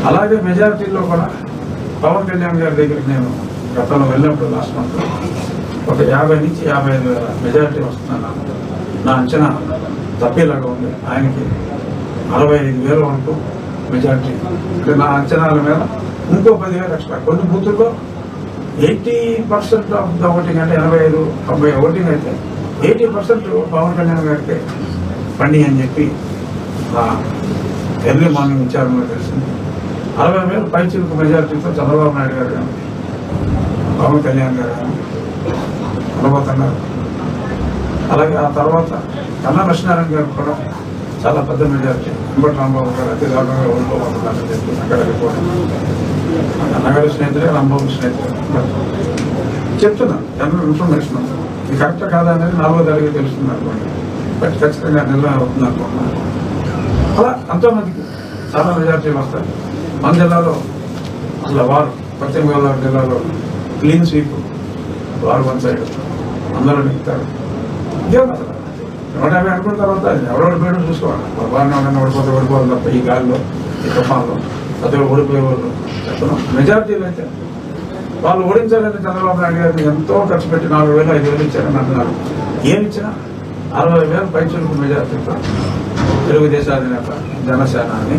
అలాగే మెజారిటీలో కూడా పవన్ కళ్యాణ్ గారి దగ్గరికి నేను గతంలో వెళ్ళినప్పుడు లాస్ట్ మంత్ ఒక 50 నుంచి 55 మెజారిటీ వస్తుందన్నాను. నా అంచనా తప్పేలాగా ఉంది. ఆయనకి 65,000 వరకు మెజారిటీ. అంటే నా అంచనాల మీద ఇంకో 10,000 ఎక్స్ట్రా. కొన్ని బూతుల్లో 80% ఆఫ్ ద ఓటింగ్, అంటే 85-90 ఓటింగ్ అయితే 80% పవన్ కళ్యాణ్ గారికి పండి అని చెప్పి ఎర్లీ మార్నింగ్ విచారణలో తెలిసింది. 60,000 పైచిలకు మెజారిటీతో చంద్రబాబు నాయుడు గారు కానీ పవన్ కళ్యాణ్ గారు కానీ అనుభూతున్నారు. అలాగే ఆ తర్వాత కన్నా లక్ష్మీనారాయణ గారు కూడా చాలా పెద్ద మెజారిటీ. వెంకట రాంబాబు గారు అతి దారుణంగా ఓడిపోతున్నారని చెప్పి అక్కడ రిపోర్ట్. అన్నగారి స్నేహితులే, రాంబాబు స్నేహితులు చెప్తున్నారు. జనరల్ ఇన్ఫర్మేషన్ ఇది కరెక్ట్ కాదా అనేది 4వ తారీఖు తెలుస్తుంది అనుకోండి. బట్ ఖచ్చితంగా నిర్ణయం అవుతుంది అనుకుంటున్నాను. అలా ఎంతోమందికి చాలా మెజారిటీలు వస్తాయి. మన జిల్లాలో అసలు వారు పశ్చిమ గోదావరి జిల్లాలో క్లీన్ స్వీప్, వారు వన్ సైడ్ అందరూ నింపుతారు. ఇదే అసలు 150 అనుకున్న తర్వాత ఎవరెవరి పేరు చూసుకోవాలి. వారిని ఓడిపోవాలి తప్ప ఈ గాలిలో, ఈ తుఫాన్లో అతను ఓడిపోయేవాళ్ళు చెప్తున్నాం. మెజారిటీలు అయితే వాళ్ళు ఓడించాలని చంద్రబాబు నాయుడు గారిని ఎంతో ఖర్చు పెట్టి 4,000-5,000 ఇచ్చారని అంటున్నారు. ఏమి ఇచ్చినా 60,000 పైచులకు మెజారిటీతో తెలుగుదేశం అధినేత జనసేన అని